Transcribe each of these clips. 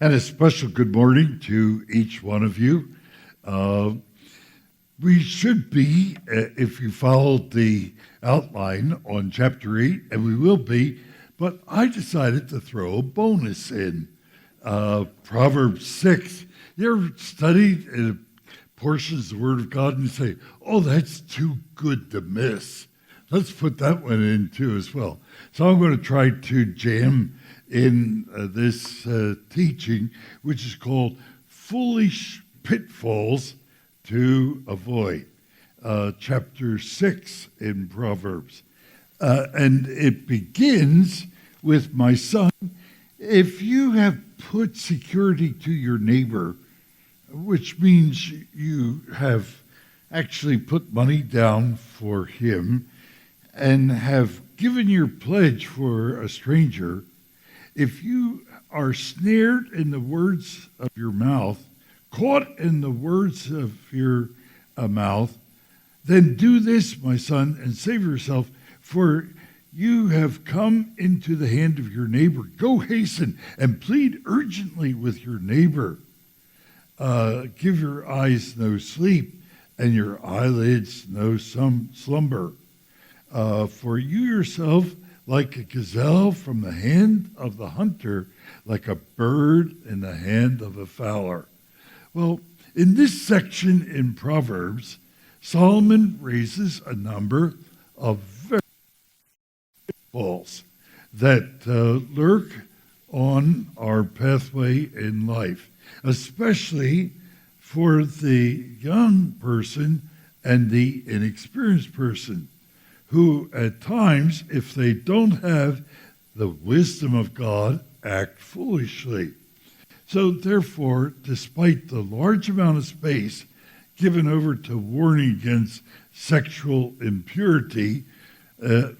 And a special good morning to each one of you. Uh, we should be, if you followed the outline on chapter 8, and we will be, but I decided to throw a bonus in. Proverbs 6. You ever studied portions of the Word of God and you say, oh, that's too good to miss? Let's put that one in too as well. So I'm going to try to jam in this teaching, which is called Foolish Pitfalls to Avoid, chapter 6 in Proverbs. And it begins with, my son, if you have put security to your neighbor, which means you have actually put money down for him and have given your pledge for a stranger, if you are snared in the words of your mouth, caught in the words of your mouth, then do this, my son, and save yourself, for you have come into the hand of your neighbor. Go hasten and plead urgently with your neighbor. Give your eyes no sleep and your eyelids no slumber. For you yourself, like a gazelle from the hand of the hunter, like a bird in the hand of a fowler. Well, in this section in Proverbs, Solomon raises a number of very pitfalls that lurk on our pathway in life, especially for the young person and the inexperienced person, who at times, if they don't have the wisdom of God, act foolishly. So therefore, despite the large amount of space given over to warning against sexual impurity,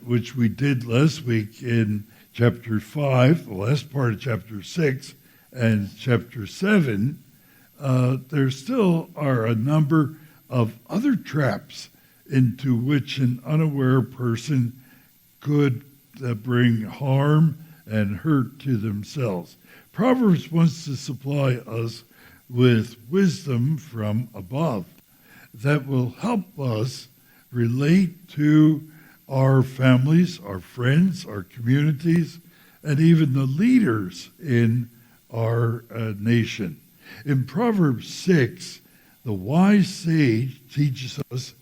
which we did last week in chapter 5, the last part of chapter 6, and chapter 7, there still are a number of other traps into which an unaware person could bring harm and hurt to themselves. Proverbs wants to supply us with wisdom from above that will help us relate to our families, our friends, our communities, and even the leaders in our nation. In Proverbs 6, the wise sage teaches us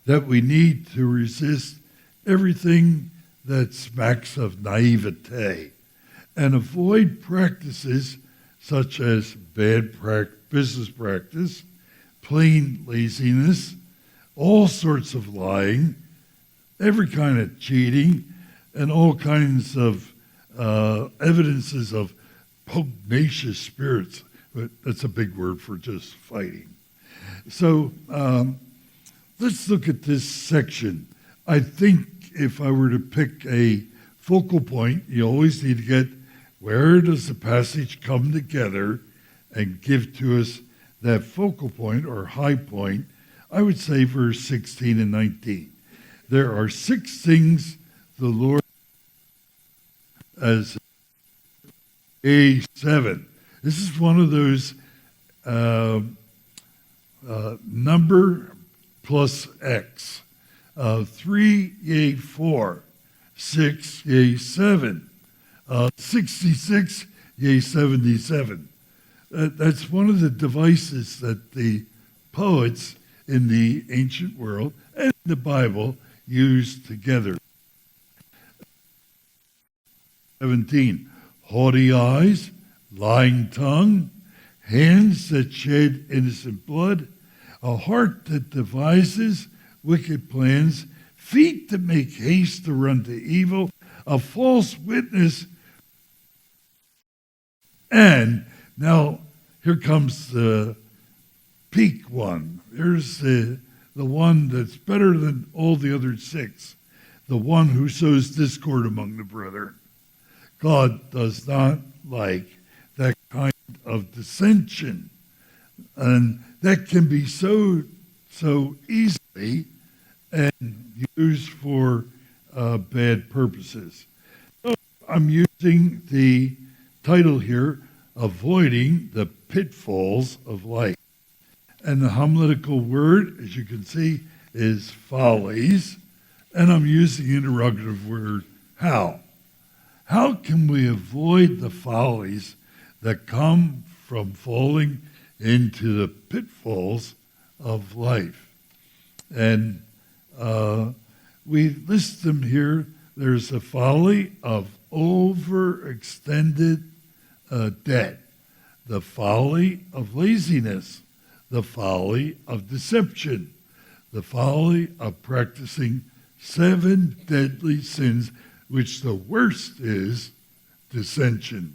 that we need to resist everything that smacks of naivete and avoid practices such as bad business practice, plain laziness, all sorts of lying, every kind of cheating, and all kinds of evidences of pugnacious spirits. But that's a big word for just fighting. So let's look at this section. I think if I were to pick a focal point, you always need to get where does the passage come together and give to us that focal point or high point. I would say verse 16 and 19. There are 6 things the Lord as a 7. This is one of those number plus X. 3, yea, 4. 6, yea, 7. 66, yea, 77. That's one of the devices that the poets in the ancient world and the Bible used together. 17, haughty eyes, lying tongue, hands that shed innocent blood, a heart that devises wicked plans, feet that make haste to run to evil, a false witness. And now here comes the peak one. Here's the one that's better than all the other 6, the one who sows discord among the brethren. God does not like that kind of dissension. And that can be so easily and used for bad purposes. So I'm using the title here, avoiding the pitfalls of life. And the homiletical word, as you can see, is follies. And I'm using the interrogative word, how. How can we avoid the follies that come from falling into the pitfalls of life? And we list them here. There's a folly of overextended debt, the folly of laziness, the folly of deception, the folly of practicing 7 deadly sins, which the worst is dissension,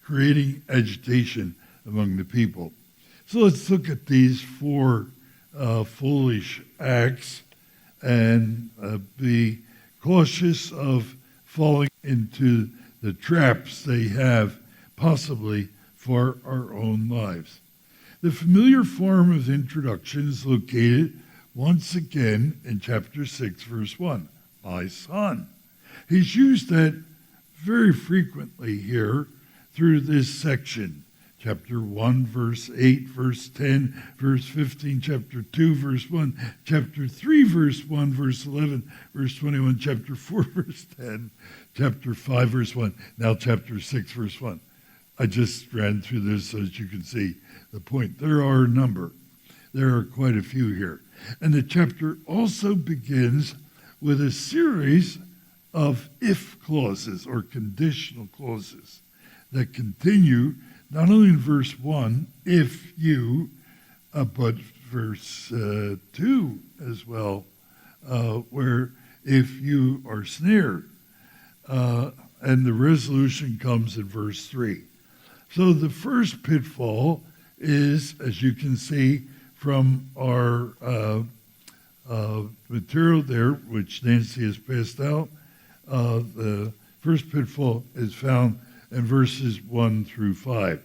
creating agitation among the people. So let's look at these 4 foolish acts and be cautious of falling into the traps they have possibly for our own lives. The familiar form of introduction is located once again in chapter 6, verse 1, my son. He's used that very frequently here through this section. Chapter 1, verse 8, verse 10, verse 15, chapter 2, verse 1, chapter 3, verse 1, verse 11, verse 21, chapter 4, verse 10, chapter 5, verse 1, now chapter 6, verse 1. I just ran through this so that you can see the point. There are a number. There are quite a few here. And the chapter also begins with a series of if clauses or conditional clauses that continue not only in verse 1, if you, but verse 2 as well, where if you are snared. And the resolution comes in verse 3. So the first pitfall is, as you can see from our material there, which Nancy has passed out, the first pitfall is found in verses 1 through 5.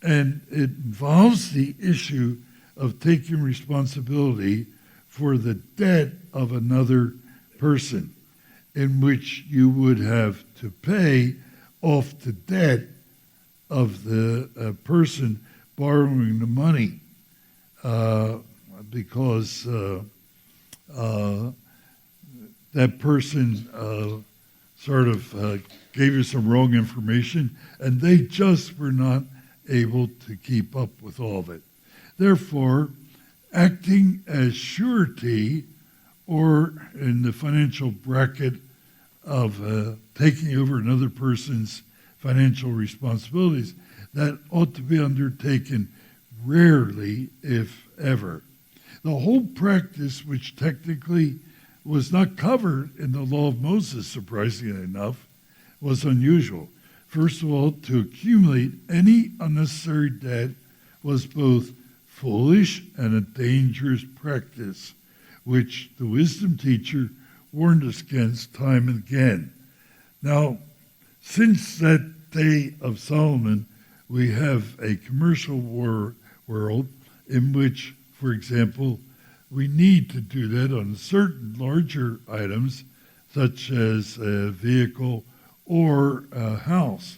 And it involves the issue of taking responsibility for the debt of another person, in which you would have to pay off the debt of the person borrowing the money, because that person sort of gave you some wrong information, and they just were not able to keep up with all of it. Therefore, acting as surety, or in the financial bracket of taking over another person's financial responsibilities, that ought to be undertaken rarely, if ever. The whole practice, which technically was not covered in the law of Moses, surprisingly enough, was unusual. First of all, to accumulate any unnecessary debt was both foolish and a dangerous practice, which the wisdom teacher warned us against time and again. Now, since that day of Solomon, we have a commercial world in which, for example, we need to do that on certain larger items, such as a vehicle or a house.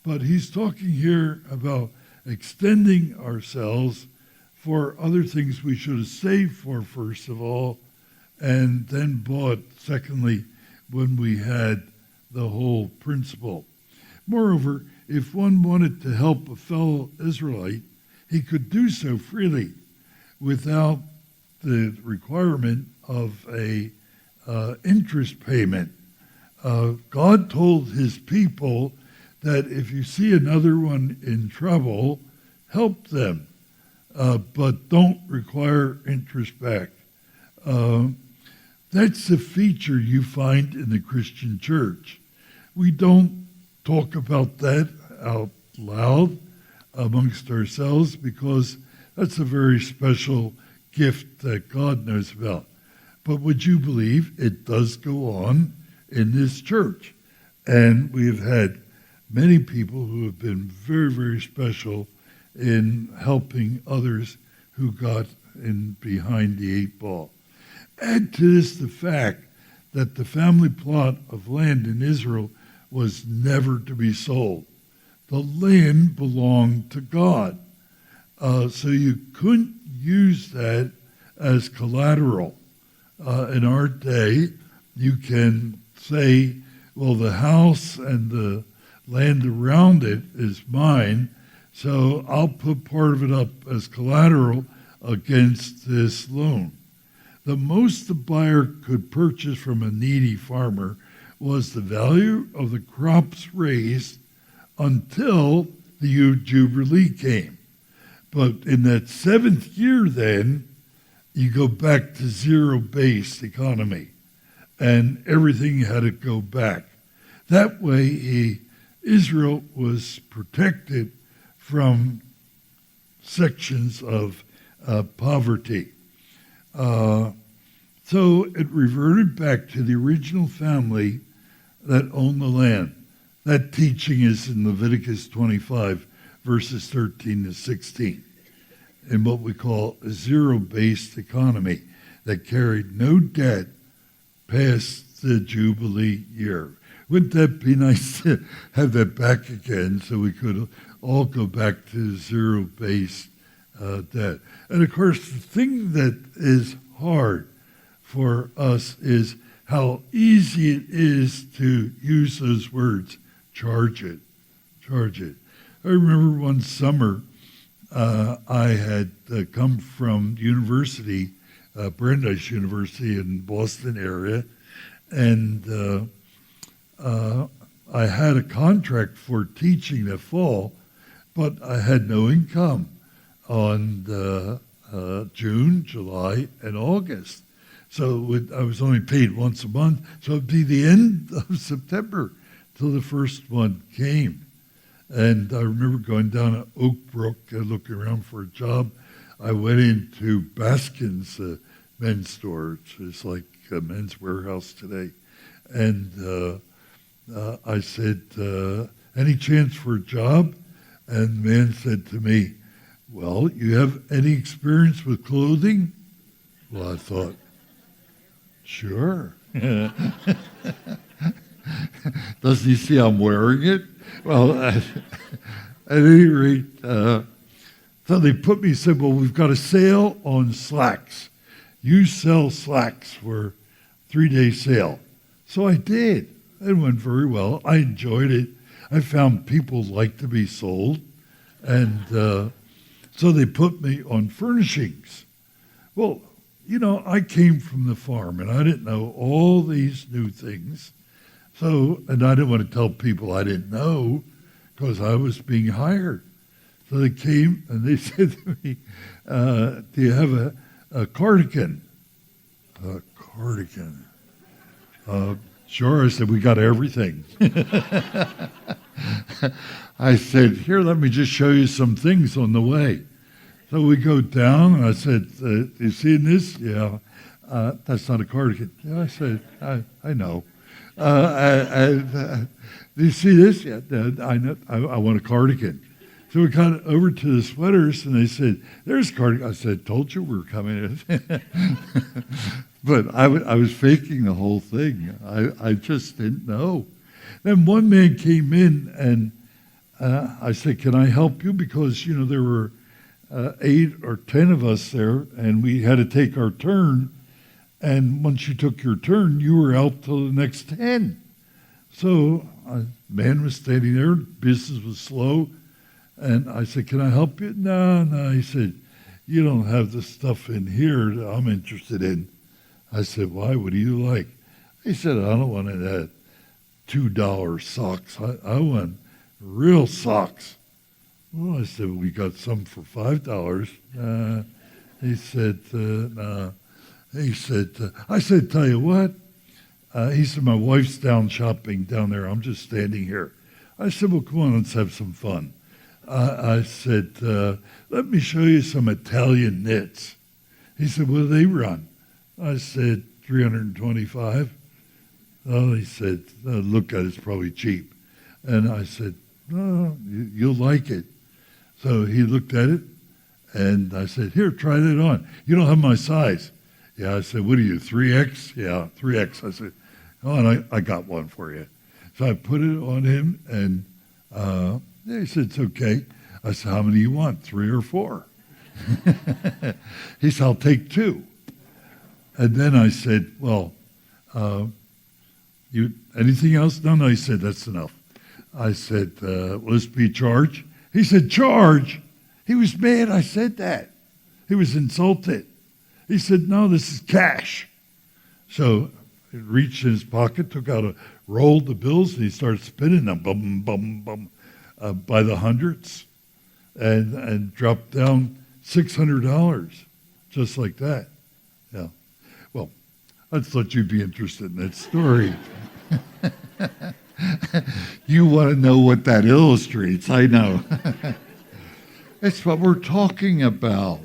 But he's talking here about extending ourselves for other things we should have saved for, first of all, and then bought, secondly, when we had the whole principle. Moreover, if one wanted to help a fellow Israelite, he could do so freely without the requirement of a interest payment. God told his people that if you see another one in trouble, help them, but don't require interest back. That's a feature you find in the Christian church. We don't talk about that out loud amongst ourselves because that's a very special gift that God knows about. But would you believe it does go on in this church? And we've had many people who have been very, very special in helping others who got in behind the 8 ball. Add to this the fact that the family plot of land in Israel was never to be sold. the land belonged to God. So you couldn't use that as collateral. In our day, you can say, well, the house and the land around it is mine, so I'll put part of it up as collateral against this loan. The most the buyer could purchase from a needy farmer was the value of the crops raised until the Jubilee came. But in that seventh year then, you go back to zero-based economy, and everything had to go back. That way, Israel was protected from sections of poverty. So it reverted back to the original family that owned the land. That teaching is in Leviticus 25, verses 13 to 16, in what we call a zero-based economy that carried no debt past the Jubilee year. Wouldn't that be nice to have that back again so we could all go back to zero-based debt? And of course, the thing that is hard for us is how easy it is to use those words, charge it. I remember one summer I had come from university, Brandeis University in Boston area, and I had a contract for teaching that fall, but I had no income on June, July, and August. So I was only paid once a month, so it'd be the end of September till the first one came. And I remember going down to Oak Brook and looking around for a job. I went into Baskin's men's store, which is like a men's warehouse today. And I said, any chance for a job? And the man said to me, well, you have any experience with clothing? Well, I thought, sure. Doesn't he see I'm wearing it? Well, at any rate, so they put me, said, well, we've got a sale on slacks. You sell slacks for 3-day sale. So I did. It went very well. I enjoyed it. I found people like to be sold. And so they put me on furnishings. Well, you know, I came from the farm, and I didn't know all these new things. So, and I didn't want to tell people I didn't know because I was being hired. So they came and they said to me, do you have a cardigan? A cardigan. Sure. I said, we got everything. I said, here, let me just show you some things on the way. So we go down, and I said, you seeing this? Yeah. That's not a cardigan. Yeah, I said, I know. Do you see this? Yeah, I know. I want a cardigan. So we got over to the sweaters, and they said, there's a cardigan. I said, told you we were coming in. But I was faking the whole thing. I just didn't know. Then one man came in, and I said, can I help you? Because, you know, there were 8 or 10 of us there, and we had to take our turn. And once you took your turn, you were out till the next 10. So a man was standing there, business was slow, and I said, can I help you? No. He said, you don't have the stuff in here that I'm interested in. I said, why? What do you like? He said, I don't want that $2 socks. I want real socks. Well, I said, we got some for $5. He said, no. He said, I said, tell you what. He said, my wife's down shopping down there. I'm just standing here. I said, well, come on, let's have some fun. I said, let me show you some Italian knits. He said, what do they run? I said, $325. Oh, he said, look at it, it's probably cheap. And I said, no, you'll like it. So he looked at it, and I said, here, try that on. You don't have my size. Yeah, I said, what are you, 3X? Yeah, 3X. I said, oh, and I got one for you. So I put it on him, and He said, it's okay. I said, how many do you want, 3 or 4? He said, I'll take 2. And then I said, well, you anything else? No, he said, that's enough. I said, will this be charged? He said, charge? He was mad I said that. He was insulted. He said, no, this is cash. So he reached in his pocket, took out rolled the bills, and he started spinning them, bum, bum, bum, by the hundreds, and dropped down $600, just like that. Yeah. Well, I thought you'd be interested in that story. You want to know what that illustrates, I know. It's what we're talking about.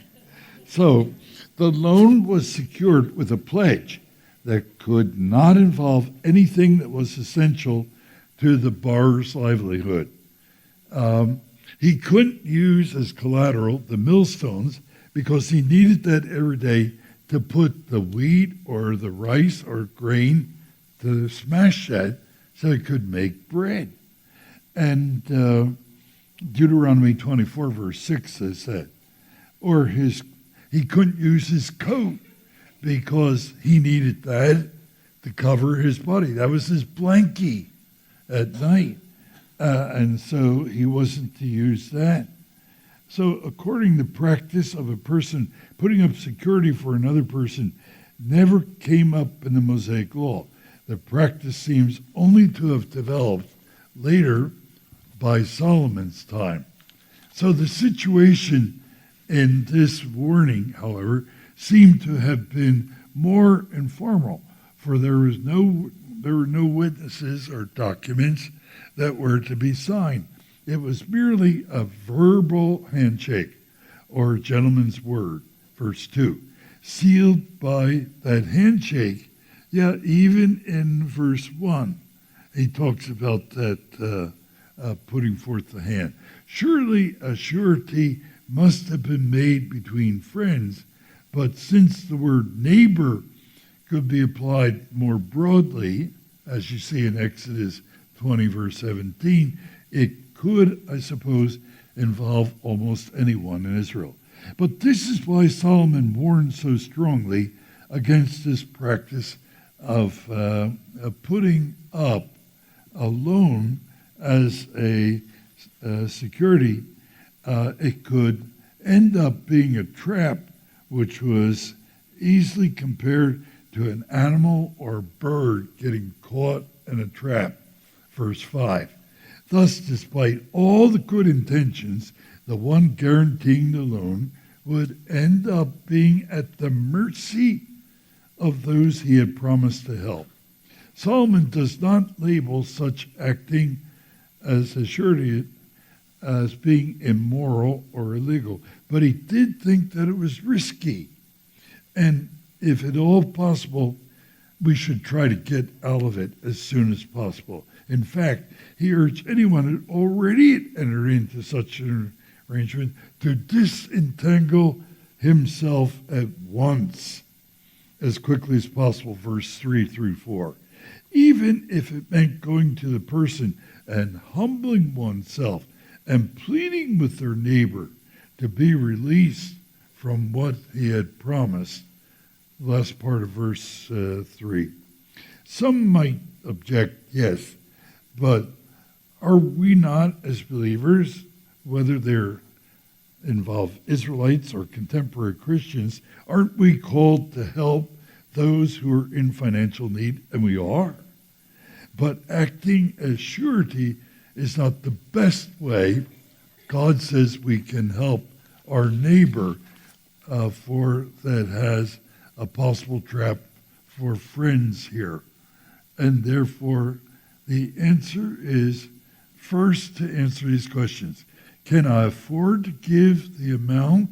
So the loan was secured with a pledge that could not involve anything that was essential to the borrower's livelihood. He couldn't use as collateral the millstones because he needed that every day to put the wheat or the rice or grain to smash that so he could make bread. And Deuteronomy 24, verse 6 says that. Or he couldn't use his coat because he needed that to cover his body. That was his blankie at night. And so he wasn't to use that. So according to practice of a person, putting up security for another person never came up in the Mosaic Law. The practice seems only to have developed later by Solomon's time. So the situation in this warning, however, seemed to have been more informal, for there were no witnesses or documents that were to be signed. It was merely a verbal handshake or a gentleman's word, verse 2, sealed by that handshake. Yeah, even in verse 1, he talks about that putting forth the hand. Surely a surety must have been made between friends, but since the word neighbor could be applied more broadly, as you see in Exodus 20, verse 17, it could, I suppose, involve almost anyone in Israel. But this is why Solomon warned so strongly against this practice of putting up a loan as a security. It could end up being a trap, which was easily compared to an animal or bird getting caught in a trap. Verse 5. Thus, despite all the good intentions, the one guaranteeing the loan would end up being at the mercy of those he had promised to help. Solomon does not label such acting as a surety as being immoral or illegal, but he did think that it was risky. And if at all possible, we should try to get out of it as soon as possible. In fact, he urged anyone who already entered into such an arrangement to disentangle himself at once, as quickly as possible, verse 3 through 4. Even if it meant going to the person and humbling oneself and pleading with their neighbor to be released from what he had promised. Last part of verse 3. Some might object, yes, but are we not, as believers, whether they're involve Israelites or contemporary Christians, aren't we called to help those who are in financial need? And we are. But acting as surety is not the best way. God says we can help our neighbor for that has a possible trap for friends here. And therefore, the answer is first to answer these questions. Can I afford to give the amount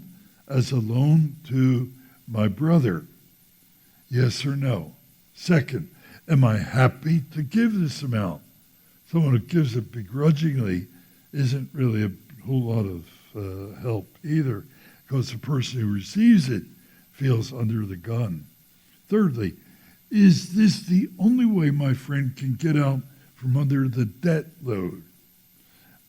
as a loan to my brother? Yes or no? Second, am I happy to give this amount? Someone who gives it begrudgingly isn't really a whole lot of help either, because the person who receives it feels under the gun. Thirdly, is this the only way my friend can get out from under the debt load?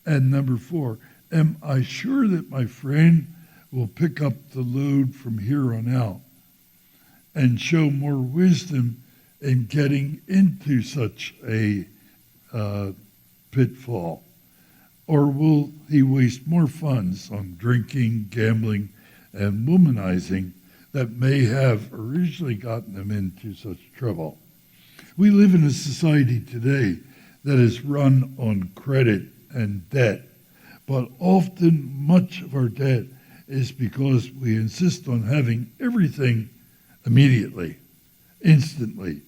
And number 4, am I sure that my friend will pick up the load from here on out and show more wisdom in getting into such a pitfall? Or will he waste more funds on drinking, gambling, and womanizing that may have originally gotten him into such trouble? We live in a society today that is run on credit and debt, but often much of our debt is because we insist on having everything immediately, instantly.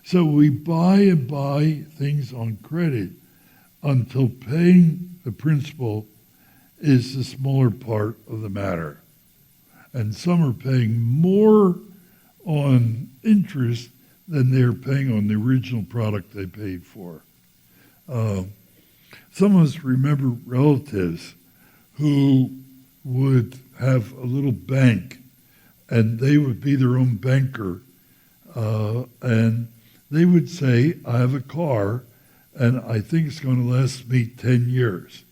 So we buy and buy things on credit until paying the principal is the smaller part of the matter. And some are paying more on interest than they're paying on the original product they paid for. Some of us remember relatives who would have a little bank, and they would be their own banker, and they would say, I have a car, and I think it's going to last me 10 years.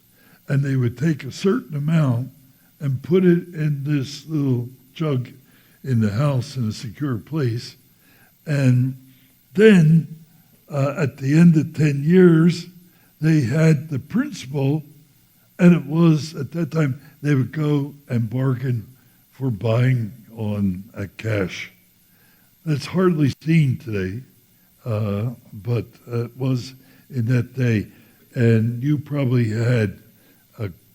And they would take a certain amount and put it in this little jug in the house in a secure place. And then at the end of 10 years, they had the principal, and it was, at that time, they would go and bargain for buying on cash. That's hardly seen today, but it was in that day. And you probably had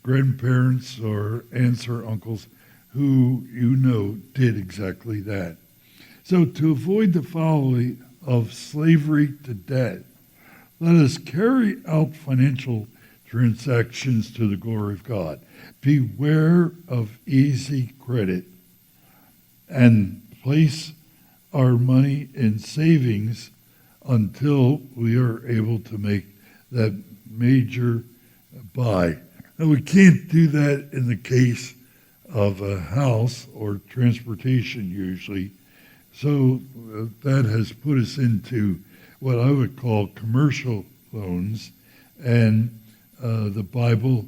grandparents or aunts or uncles who you know did exactly that. So to avoid the folly of slavery to debt, let us carry out financial transactions to the glory of God. Beware of easy credit and place our money in savings until we are able to make that major buy. Now, we can't do that in the case of a house or transportation usually. So that has put us into what I would call commercial loans. And the Bible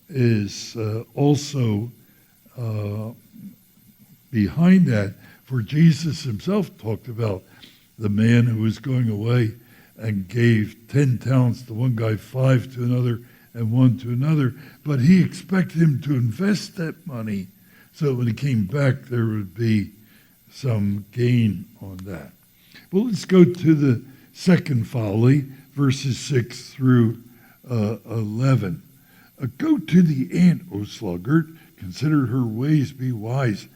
is also behind that. For Jesus himself talked about the man who was going away and gave 10 talents to one guy, 5 to another, and 1 to another. But he expected him to invest that money so that when he came back, there would be some gain on that. Well, let's go to the second folly, verses 6 through 11. Go to the ant, O sluggard, consider her ways, be wise.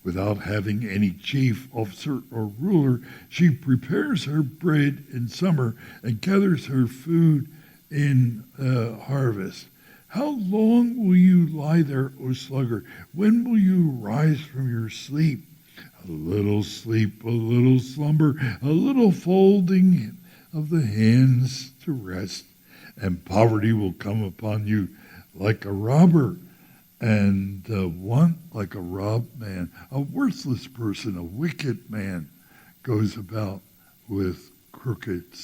Without having any chief, officer, or ruler, she prepares her bread in summer and gathers her food in harvest. How long will you lie there, O sluggard? When will you rise from your sleep? A little sleep, a little slumber, a little folding of the hands to rest, and poverty will come upon you like a robber, and want like a robbed man. A worthless person, a wicked man, goes about with crooked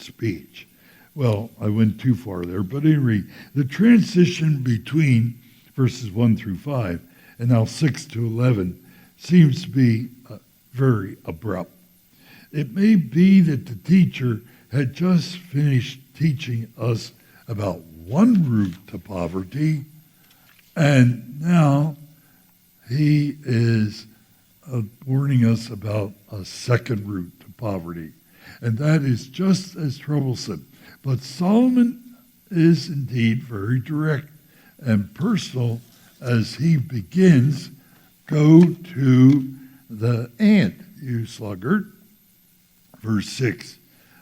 speech. Well, I went too far there, but anyway, the transition between verses 1 through 5 and now 6 to 11 seems to be very abrupt. It may be that the teacher had just finished teaching us about one route to poverty, and now he is warning us about a second route to poverty, and that is just as troublesome. But Solomon is indeed very direct and personal as he begins, go to the ant, you sluggard. Verse 6.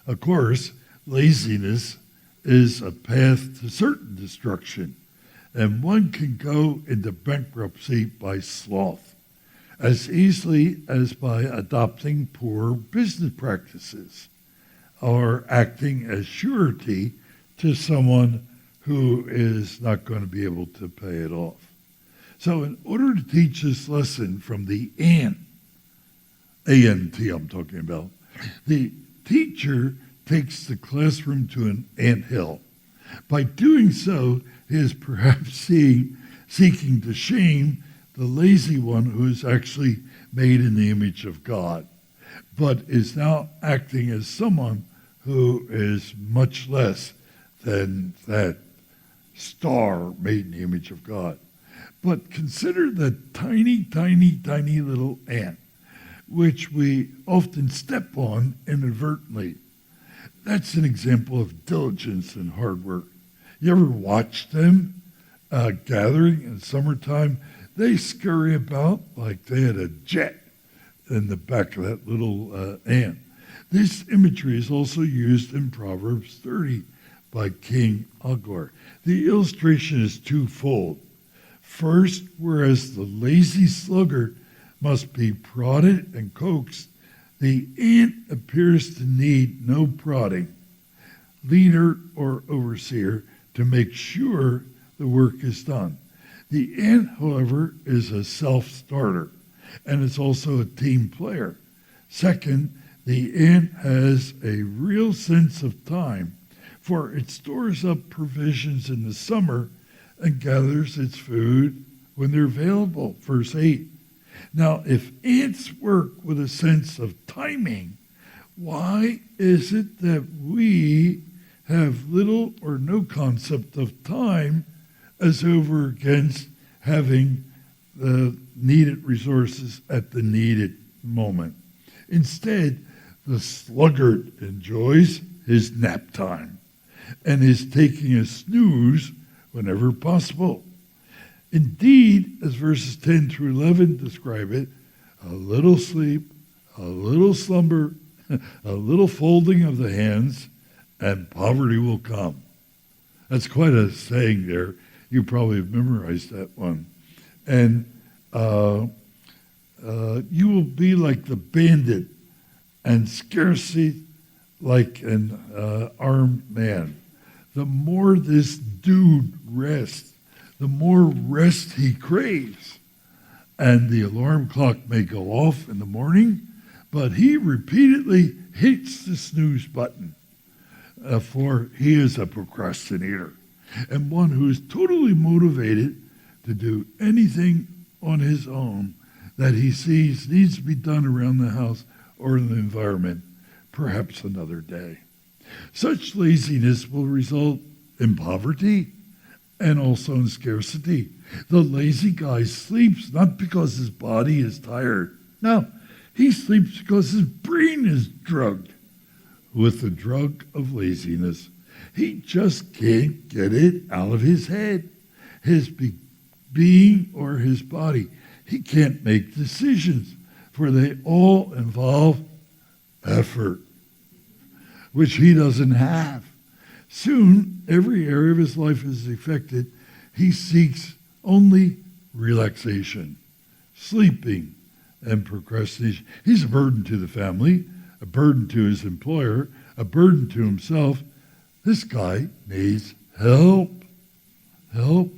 Of course, laziness is a path to certain destruction, and one can go into bankruptcy by sloth as easily as by adopting poor business practices or acting as surety to someone who is not going to be able to pay it off. So in order to teach this lesson from the ant, A-N-T I'm talking about, the teacher takes the classroom to an anthill By doing so, he is perhaps seeking to shame the lazy one who is actually made in the image of God, but is now acting as someone who is much less than that star made in the image of God. But consider the tiny, tiny, tiny little ant, which we often step on inadvertently. That's an example of diligence and hard work. You ever watch them gathering in summertime? They scurry about like they had a jet in the back of that little ant. This imagery is also used in Proverbs 30 by King Agur. The illustration is twofold. First, whereas the lazy sluggard must be prodded and coaxed, the ant appears to need no prodding, leader or overseer, to make sure the work is done. The ant, however, is a self-starter, and it's also a team player. Second, the ant has a real sense of time, for it stores up provisions in the summer and gathers its food when they're available. Verse 8. Now, if ants work with a sense of timing, why is it that we have little or no concept of time as over against having the needed resources at the needed moment? Instead, the sluggard enjoys his nap time and is taking a snooze whenever possible. Indeed, as verses 10 through 11 describe it, a little sleep, a little slumber, a little folding of the hands, and poverty will come. That's quite a saying there. You probably have memorized that one. And you will be like the bandit and scarcely like an armed man. The more this dude rests, the more rest he craves. And the alarm clock may go off in the morning, but he repeatedly hits the snooze button, for he is a procrastinator and one who is totally motivated to do anything on his own that he sees needs to be done around the house or in the environment, perhaps another day. Such laziness will result in poverty and also in scarcity. The lazy guy sleeps not because his body is tired. No, he sleeps because his brain is drugged with the drug of laziness. He just can't get it out of his head, his being or his body. He can't make decisions, for they all involve effort, which he doesn't have. Soon, every area of his life is affected. He seeks only relaxation, sleeping, and procrastination. He's a burden to the family, a burden to his employer, a burden to himself. This guy needs help. Help.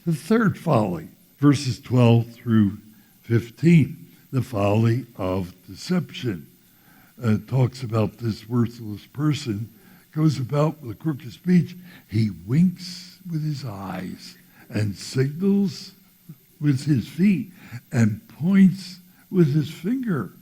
The third folly, verses 12 through 15, the folly of deception. Talks about this worthless person, goes about with a crooked speech. He winks with his eyes and signals with his feet and points with his finger.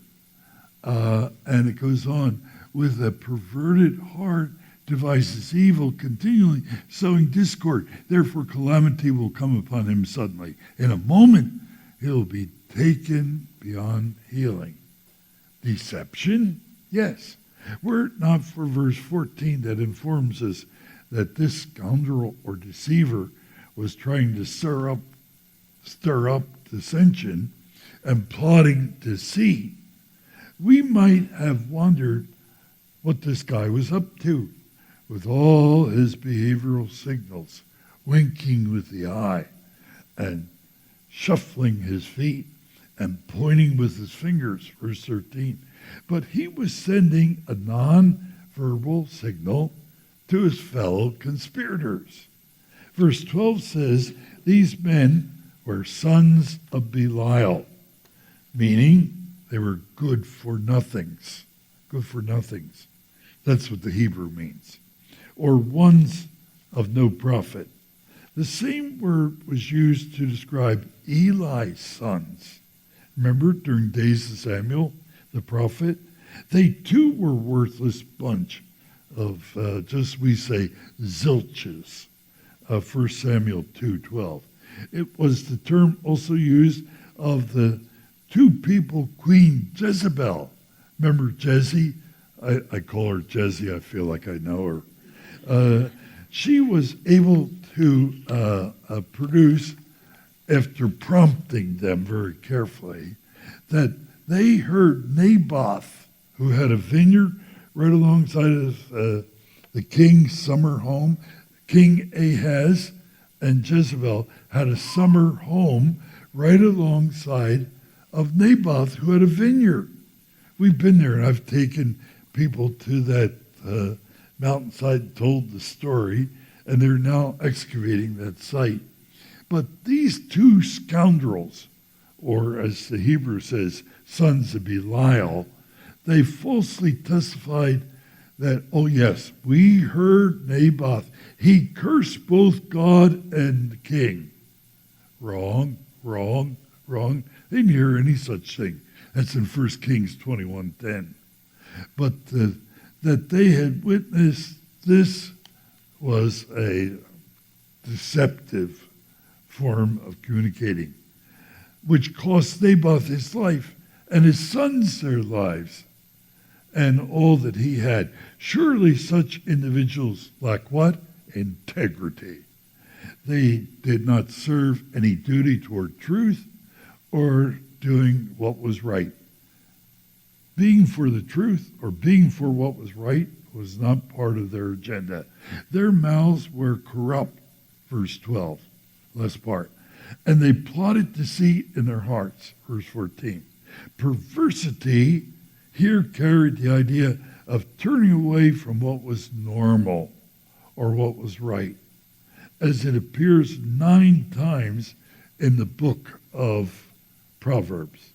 And it goes on, with a perverted heart devises evil continually, sowing discord. Therefore calamity will come upon him suddenly. In a moment, he'll be taken beyond healing. Deception? Yes. Were it not for verse 14 that informs us that this scoundrel or deceiver was trying to stir up dissension and plotting deceit, we might have wondered what this guy was up to with all his behavioral signals, winking with the eye and shuffling his feet and pointing with his fingers, verse 13. But he was sending a non-verbal signal to his fellow conspirators. Verse 12 says, these men were sons of Belial, meaning they were good for nothings. Good for nothings. That's what the Hebrew means. or ones of no profit. The same word was used to describe Eli's sons. Remember, during days of Samuel, the prophet, they too were worthless bunch of, just we say, zilches. 1 Samuel 2:12. It was the term also used of the two people, Queen Jezebel. Remember Jezzy? I call her Jezzy. I feel like I know her. She was able to produce, after prompting them very carefully, that they heard Naboth, who had a vineyard right alongside of the king's summer home. King Ahaz and Jezebel had a summer home right alongside of Naboth, who had a vineyard. We've been there, and I've taken people to that mountainside and told the story, and they're now excavating that site. But these two scoundrels, or as the Hebrew says, sons of Belial, they falsely testified that, oh yes, we heard Naboth. He cursed both God and the king. Wrong, wrong, wrong. They didn't hear any such thing. That's in 1 Kings 21:10. But that they had witnessed this was a deceptive form of communicating, which cost Naboth his life and his sons their lives and all that he had. Surely such individuals lack what? Integrity. They did not serve any duty toward truth or doing what was right. Being for the truth or being for what was right was not part of their agenda. Their mouths were corrupt, verse 12, last part. And they plotted deceit in their hearts, verse 14. Perversity here carried the idea of turning away from what was normal or what was right, as it appears 9 times in the book of Proverbs.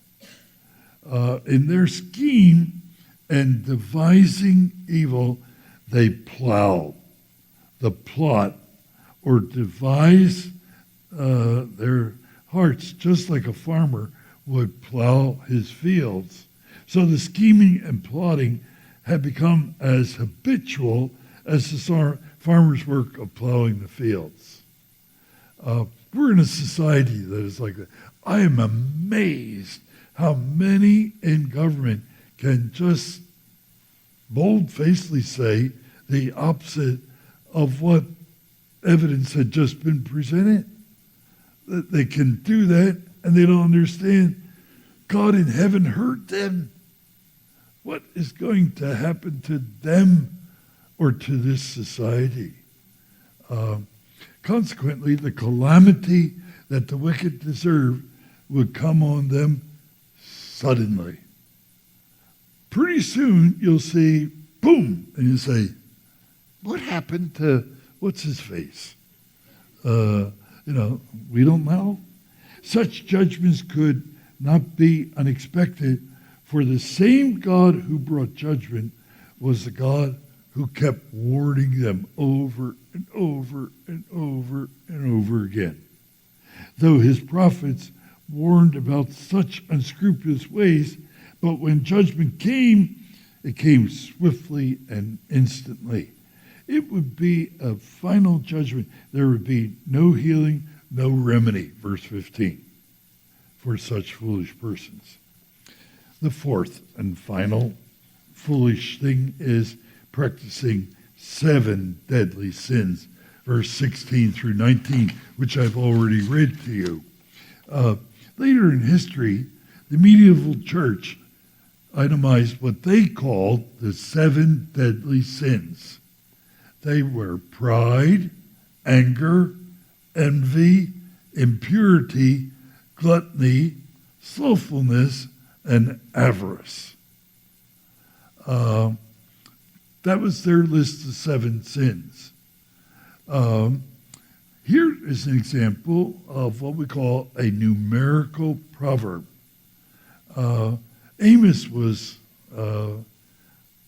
In their scheme and devising evil, they plow the plot or devise their hearts just like a farmer would plow his fields. So the scheming and plotting had become as habitual as the farmer's work of plowing the fields. We're in a society that is like that. I am amazed how many in government can just bold-facedly say the opposite of what evidence had just been presented. That they can do that, and they don't understand God in heaven heard them. What is going to happen to them or to this society? Consequently, the calamity that the wicked deserve would come on them suddenly. Pretty soon you'll see, boom, and you say, what happened to, what's his face? We don't know. Such judgments could not be unexpected, for the same God who brought judgment was the God who kept warning them over and over and over and over again. Though his prophets warned about such unscrupulous ways, but when judgment came, it came swiftly and instantly. It would be a final judgment. There would be no healing, no remedy, verse 15, for such foolish persons. The fourth and final foolish thing is practicing 7 deadly sins, verse 16 through 19, which I've already read to you. Later in history, the medieval church itemized what they called the 7 deadly sins. They were pride, anger, envy, impurity, gluttony, slothfulness, and avarice. That was their list of 7 sins. Here is an example of what we call a numerical proverb. Amos was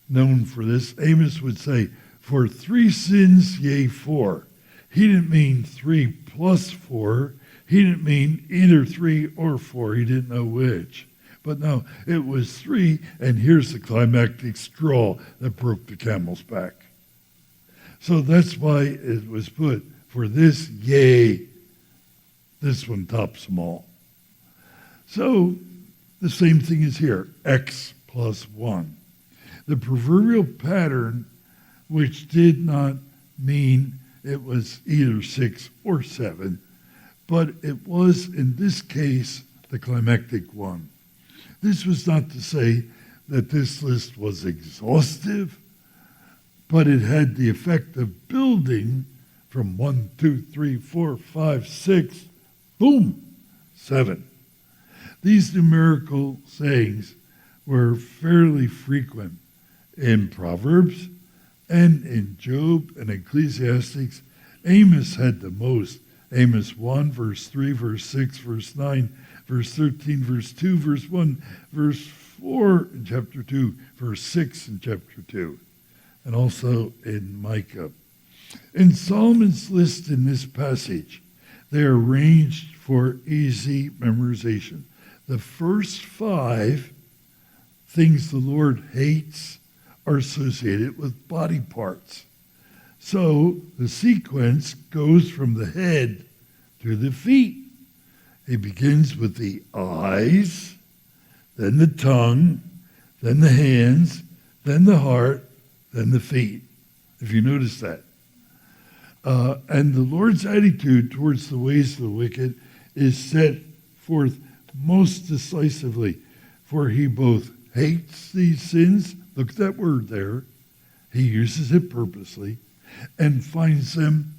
known for this. Amos would say, For 3 sins, yea, 4. He didn't mean 3 plus 4. He didn't mean either 3 or 4. He didn't know which. But no, it was 3, and here's the climactic straw that broke the camel's back. So that's why it was put, for this, yea, this one tops them all. So the same thing is here, x plus 1. The proverbial pattern, which did not mean it was either 6 or 7, but it was, in this case, the climactic one. This was not to say that this list was exhaustive, but it had the effect of building from 1, 2, 3, 4, 5, 6, boom, 7. These numerical sayings were fairly frequent in Proverbs and in Job and Ecclesiastes. Amos had the most. Amos 1, verse 3, verse 6, verse 9, verse 13, verse 2, verse 1, verse 4 in chapter 2, verse 6 in chapter 2, and also in Micah. In Solomon's list in this passage, they are arranged for easy memorization. The first 5 things the Lord hates are associated with body parts. So the sequence goes from the head to the feet. It begins with the eyes, then the tongue, then the hands, then the heart, then the feet, if you notice that. And the Lord's attitude towards the ways of the wicked is set forth most decisively, for he both hates these sins, look at that word there, he uses it purposely, and finds them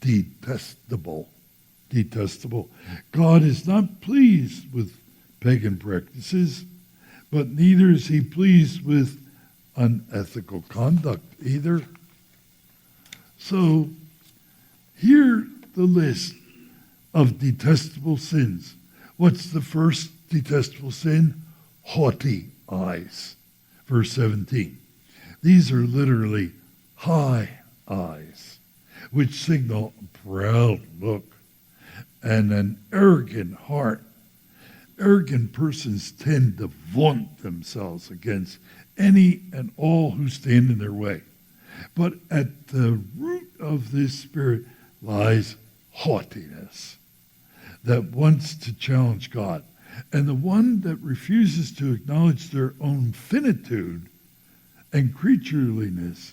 detestable. Detestable. God is not pleased with pagan practices, but neither is he pleased with unethical conduct either. So, here the list of detestable sins. What's the first detestable sin? Haughty eyes. Verse 17. These are literally high eyes, which signal a proud look and an arrogant heart. Arrogant persons tend to vaunt themselves against any and all who stand in their way. But at the root of this spirit lies haughtiness that wants to challenge God. And the one that refuses to acknowledge their own finitude and creatureliness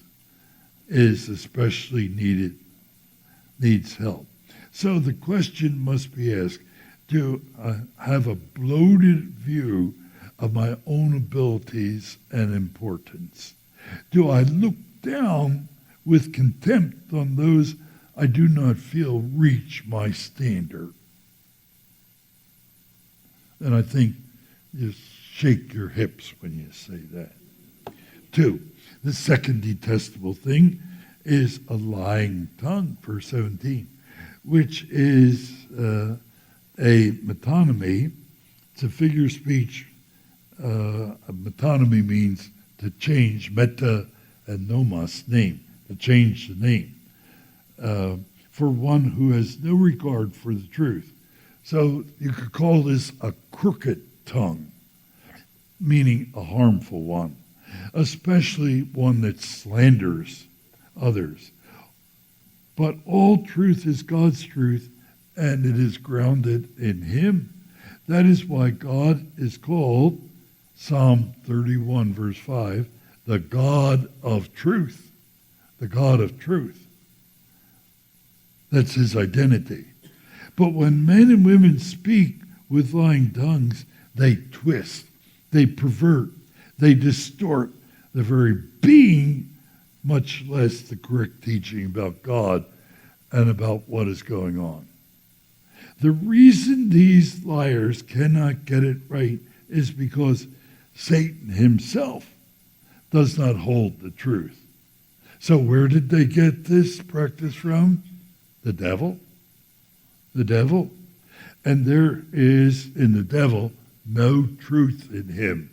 is especially needs help. So the question must be asked, do I have a bloated view of my own abilities and importance? Do I look down with contempt on those I do not feel reach my standard? And I think you shake your hips when you say that. 2, the second detestable thing is a lying tongue, verse 17, which is a metonymy. It's a figure of speech. A metonymy means to change, meta and nomos, name, to change the name, for one who has no regard for the truth. So you could call this a crooked tongue, meaning a harmful one, especially one that slanders others. But all truth is God's truth, and it is grounded in him. That is why God is called, Psalm 31, verse 5, the God of truth. The God of truth. That's his identity. But when men and women speak with lying tongues, they twist, they pervert, they distort the very being, much less the correct teaching about God and about what is going on. The reason these liars cannot get it right is because Satan himself does not hold the truth. So where did they get this practice from? The devil. The devil. And there is in the devil no truth in him.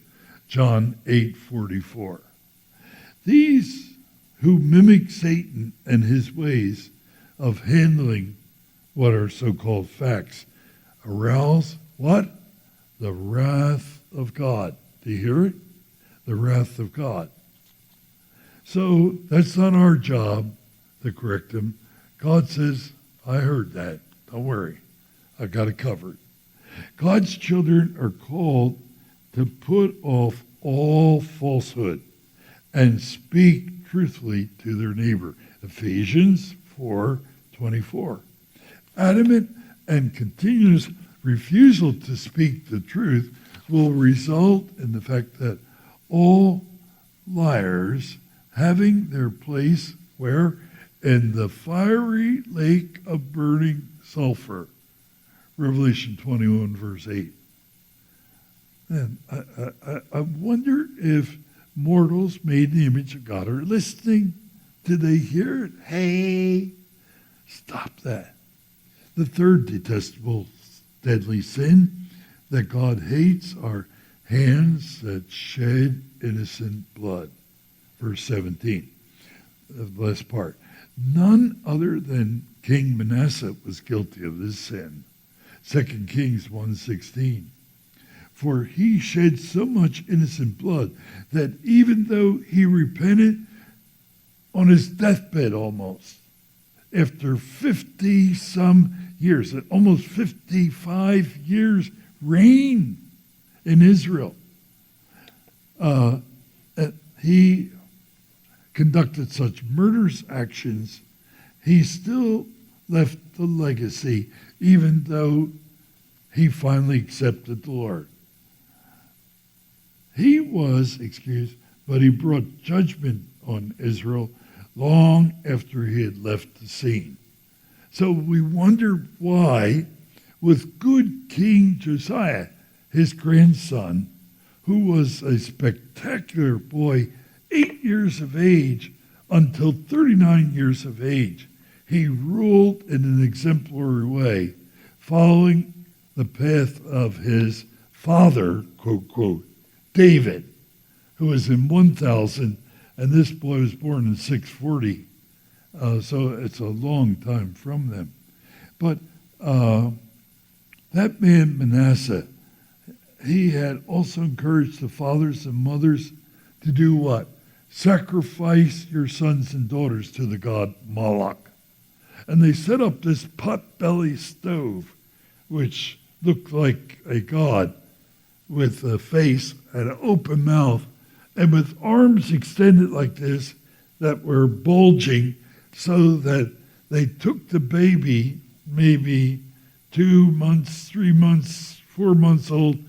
John 8:44. These who mimic Satan and his ways of handling what are so-called facts, arouse what? The wrath of God. Do you hear it? The wrath of God. So that's not our job to correct them. God says, I heard that. Don't worry. I got it covered. God's children are called to put off all falsehood and speak truthfully to their neighbor. Ephesians 4:24. Adamant and continuous refusal to speak the truth will result in the fact that all liars having their place where? In the fiery lake of burning sulfur. Revelation 21, verse 8. And I wonder if mortals made in the image of God are listening. Did they hear it? Hey, stop that. The third detestable, deadly sin that God hates are hands that shed innocent blood. Verse 17, the last part. None other than King Manasseh was guilty of this sin. 2 Kings 1:16. For he shed so much innocent blood that even though he repented on his deathbed almost, after 50-some years, almost 55 years reign in Israel, he conducted such murderous actions, he still left the legacy, even though he finally accepted the Lord. He was excused, but he brought judgment on Israel long after he had left the scene. So we wonder why, with good King Josiah, his grandson, who was a spectacular boy, 8 years of age until 39 years of age, he ruled in an exemplary way, following the path of his father, quote, quote, David, who was in 1000, and this boy was born in 640. So it's a long time from them. But that man, Manasseh, he had also encouraged the fathers and mothers to do what? Sacrifice your sons and daughters to the god Moloch. And they set up this pot-belly stove, which looked like a god with a face and an open mouth and with arms extended like this that were bulging, so that they took the baby, maybe 2 months, 3 months, 4 months old,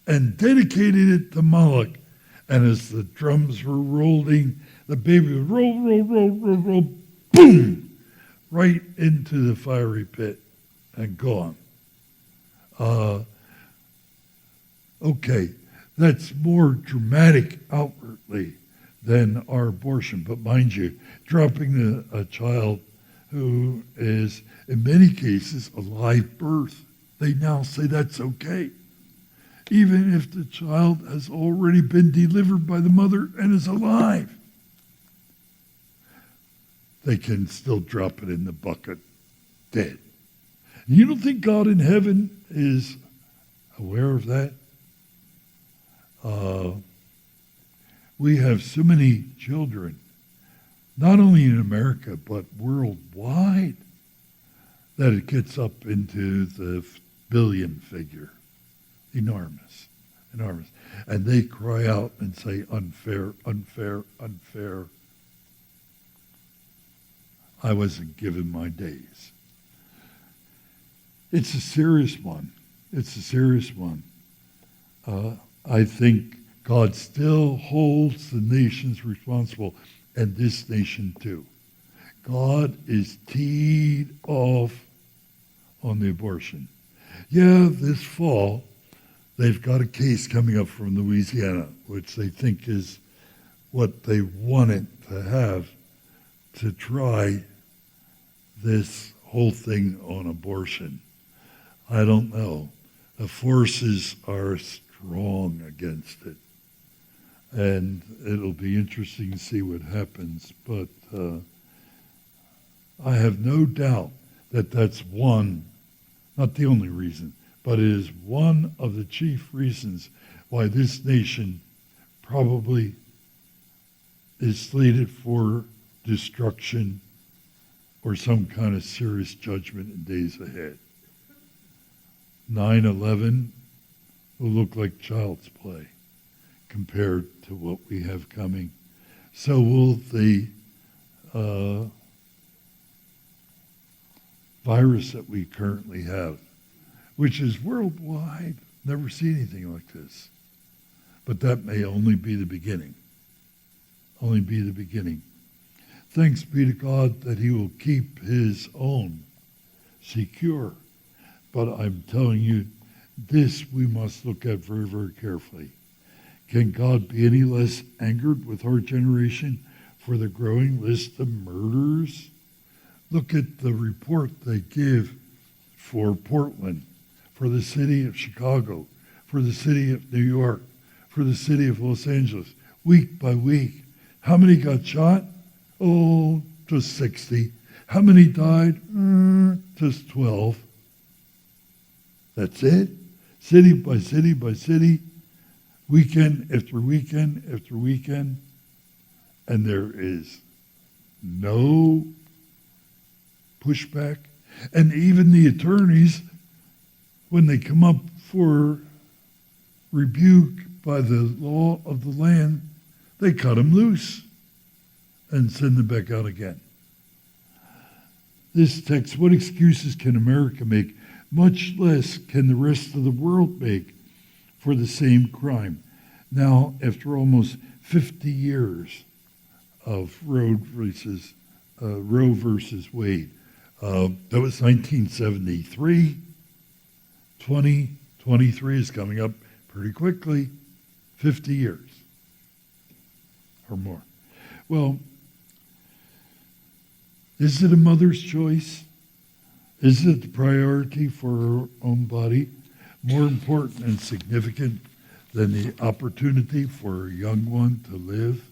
and dedicated it to Moloch. And as the drums were rolling, the baby would roll, roll, roll, roll, roll, boom, right into the fiery pit and gone. Okay, that's more dramatic outwardly than our abortion. But mind you, dropping a child who is, in many cases, a live birth, they now say that's okay. Even if the child has already been delivered by the mother and is alive, they can still drop it in the bucket dead. You don't think God in heaven is aware of that? We have so many children, not only in America, but worldwide, that it gets up into the billion figure. Enormous, enormous. And they cry out and say, unfair, unfair, unfair. I wasn't given my days. It's a serious one. It's a serious one. I think God still holds the nations responsible, and this nation too. God is teed off on the abortion. Yeah, this fall, they've got a case coming up from Louisiana, which they think is what they wanted to have to try this whole thing on abortion. I don't know. The forces are strong against it. and it'll be interesting to see what happens. But I have no doubt that that's one, not the only reason, but it is one of the chief reasons why this nation probably is slated for destruction or some kind of serious judgment in days ahead. 9/11 will look like child's play compared to what we have coming. So will the virus that we currently have, which is worldwide. Never seen anything like this. But that may only be the beginning. Only be the beginning. Thanks be to God that he will keep his own secure. But I'm telling you, this we must look at very, very carefully. Can God be any less angered with our generation for the growing list of murders? Look at the report they give for Portland, for the city of Chicago, for the city of New York, for the city of Los Angeles, week by week. How many got shot? Oh, just 60. How many died? Just 12. That's it. City by city by city, weekend after weekend after weekend, and there is no pushback. And even the attorneys, when they come up for rebuke by the law of the land, they cut them loose and send them back out again. This text, what excuses can America make? Much less can the rest of the world make for the same crime. Now, after almost 50 years of Roe versus Wade, that was 1973. 2023 is coming up pretty quickly. 50 years or more. Well, is it a mother's choice? Is it the priority for her own body more important and significant than the opportunity for a young one to live?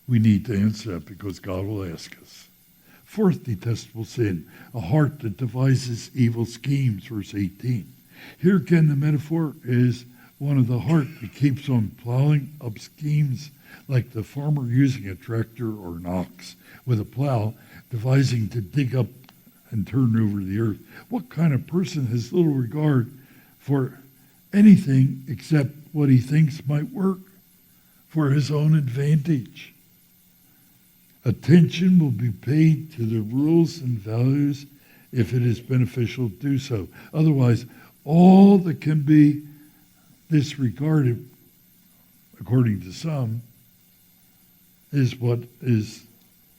We need to answer that because God will ask us. Fourth detestable sin, a heart that devises evil schemes, verse 18. Here again, the metaphor is one of the heart that keeps on plowing up schemes, like the farmer using a tractor or an ox with a plow, devising to dig up and turn over the earth. What kind of person has little regard for anything except what he thinks might work for his own advantage? Attention will be paid to the rules and values if it is beneficial to do so. Otherwise, all that can be disregarded, according to some, is what is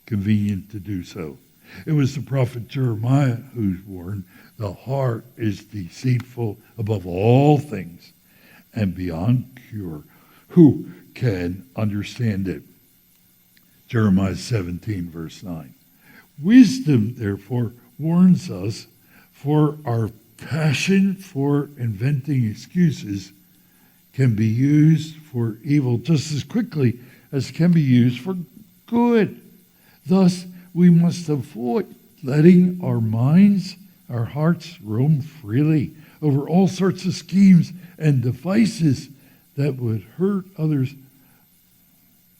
convenient to do so. It was the prophet Jeremiah who warned, the heart is deceitful above all things and beyond cure. Who can understand it? Jeremiah 17, verse 9. Wisdom, therefore, warns us, for our passion for inventing excuses can be used for evil just as quickly as it can be used for good. Thus, we must avoid letting our minds, our hearts roam freely over all sorts of schemes and devices that would hurt others,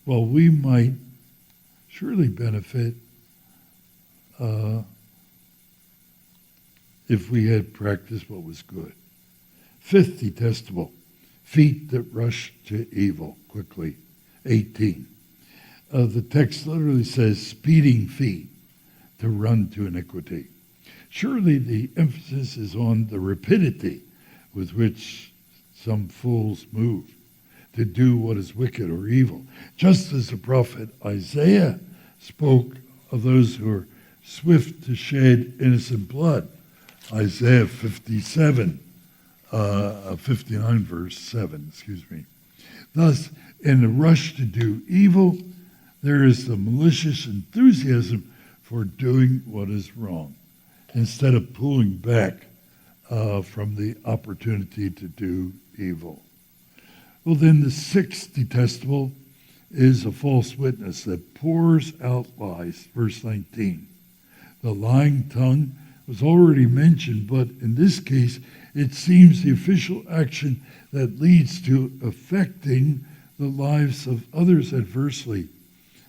while we might surely benefit if we had practiced what was good. Fifth, detestable, feet that rush to evil quickly, 18. The text literally says speeding feet to run to iniquity. Surely the emphasis is on the rapidity with which some fools move to do what is wicked or evil. Just as the prophet Isaiah spoke of those who are swift to shed innocent blood. Isaiah 59 verse 7, Thus, in the rush to do evil, there is the malicious enthusiasm for doing what is wrong, instead of pulling back from the opportunity to do evil. Well, then the sixth detestable is a false witness that pours out lies. Verse 19. The lying tongue was already mentioned, but in this case, it seems the official action that leads to affecting the lives of others adversely.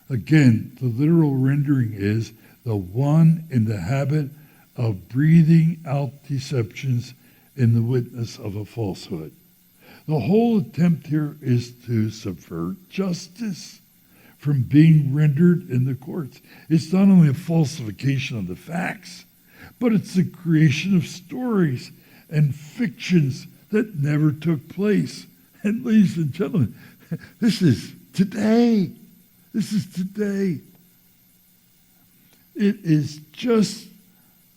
Again, the literal rendering is the one in the habit of breathing out deceptions in the witness of a falsehood. The whole attempt here is to subvert justice from being rendered in the courts. It's not only a falsification of the facts, but it's the creation of stories and fictions that never took place. And ladies and gentlemen, this is today. This is today. It is just,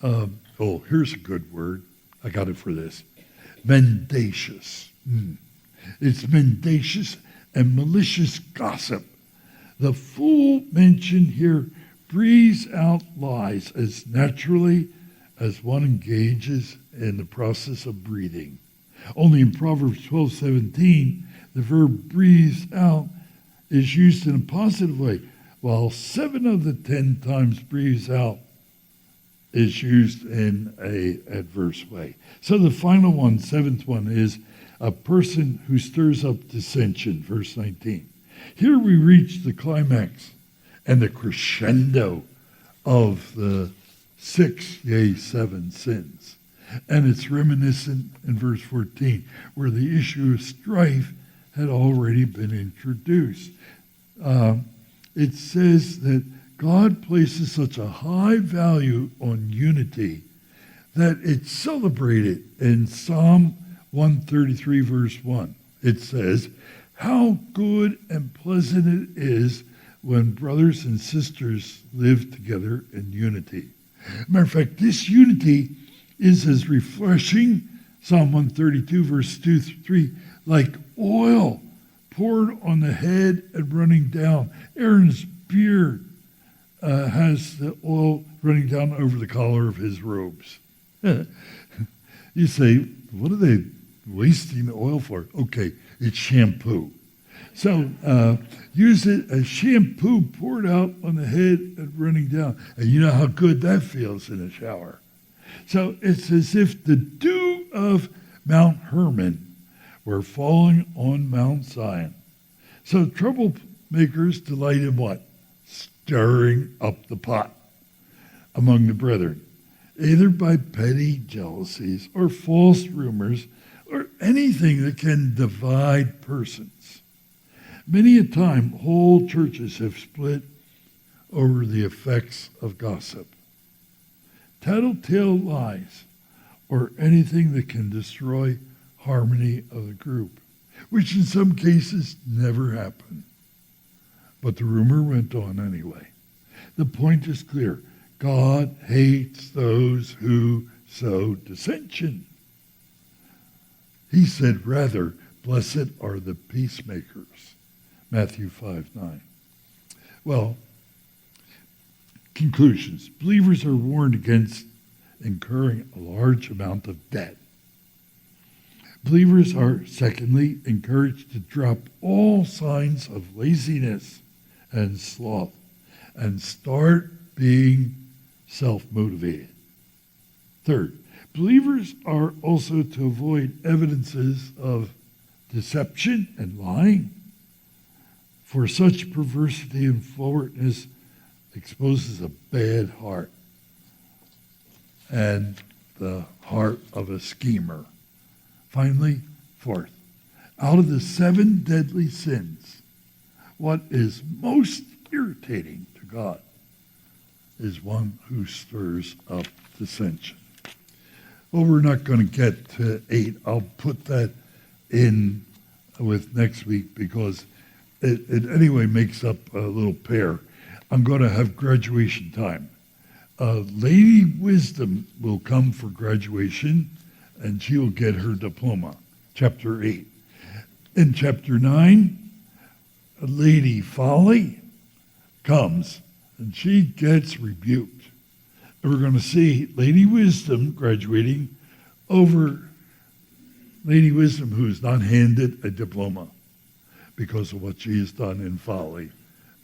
here's a good word. I got it for this. Mendacious. It's mendacious and malicious gossip. The fool mentioned here breathes out lies as naturally as one engages in the process of breathing. Only in Proverbs 12:17, the verb breathes out is used in a positive way, while 7 of the 10 times breathes out is used in an adverse way. So the final one, seventh one, is a person who stirs up dissension, verse 19. Here we reach the climax and the crescendo of the 6, yea, 7 sins. And it's reminiscent in verse 14, where the issue of strife had already been introduced. It says that God places such a high value on unity that it's celebrated in Psalm 133, verse 1. It says, how good and pleasant it is when brothers and sisters live together in unity. Matter of fact, this unity is as refreshing, Psalm 132, verse 2 through 3, like oil poured on the head and running down. Aaron's beard has the oil running down over the collar of his robes. You say, what are they wasting the oil for? Okay, it's shampoo. So use it as shampoo poured out on the head and running down. And you know how good that feels in a shower. So it's as if the dew of Mount Hermon were falling on Mount Zion. So troublemakers delight in what? Stirring up the pot among the brethren, either by petty jealousies or false rumors or anything that can divide persons. Many a time, whole churches have split over the effects of gossip. Tattletale lies or anything that can destroy harmony of the group, which in some cases never happened. But the rumor went on anyway. The point is clear. God hates those who sow dissension. He said, rather, blessed are the peacemakers. Matthew 5:9. Well, conclusions. Believers are warned against incurring a large amount of debt. Believers are, secondly, encouraged to drop all signs of laziness and sloth and start being self-motivated. Third, believers are also to avoid evidences of deception and lying, for such perversity and forwardness exposes a bad heart and the heart of a schemer. Finally, fourth, out of the 7 deadly sins, what is most irritating to God is one who stirs up dissension. Well, we're not going to get to 8. I'll put that in with next week because it anyway makes up a little pair. I'm going to have graduation time. Lady Wisdom will come for graduation, and she will get her diploma, chapter 8. In chapter 9, Lady Folly comes, and she gets rebuked. And we're going to see Lady Wisdom graduating over Lady Wisdom, who is not handed a diploma. because of what she has done in folly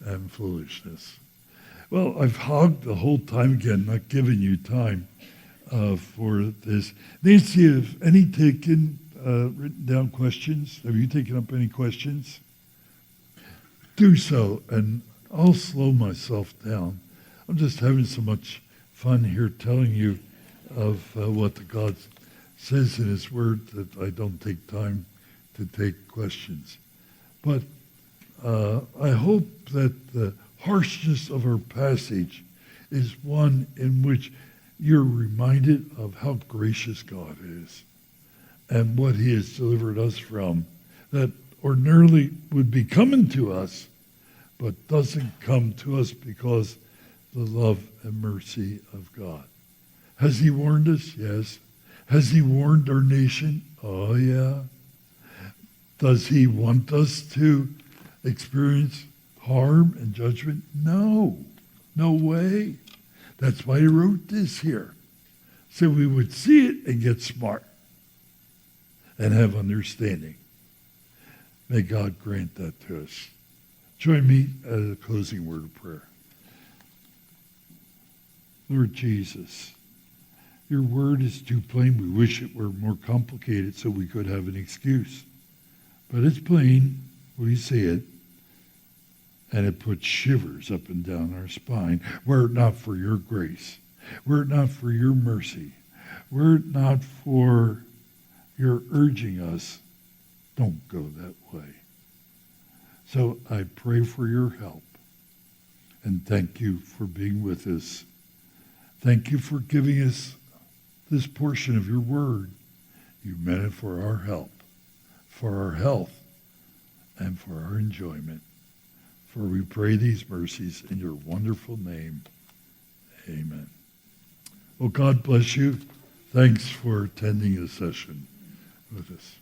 and foolishness. Well, I've hogged the whole time again, not giving you time for this. Nancy, have any written down questions? Have you taken up any questions? Do so, and I'll slow myself down. I'm just having so much fun here telling you of what the God says in his word that I don't take time to take questions. But I hope that the harshness of our passage is one in which you're reminded of how gracious God is and what he has delivered us from that ordinarily would be coming to us, but doesn't come to us because the love and mercy of God. Has he warned us? Yes. Has he warned our nation? Oh, yeah. Does he want us to experience harm and judgment? No. No way. That's why he wrote this here. So we would see it and get smart and have understanding. May God grant that to us. Join me at a closing word of prayer. Lord Jesus, your word is too plain. We wish it were more complicated so we could have an excuse. But it's plain. We see it. And it puts shivers up and down our spine. Were it not for your grace, were it not for your mercy, were it not for your urging us, don't go that way. So I pray for your help. And thank you for being with us. Thank you for giving us this portion of your word. You meant it for our help, for our health, and for our enjoyment. For we pray these mercies in your wonderful name. Amen. Well, God bless you. Thanks for attending the session with us.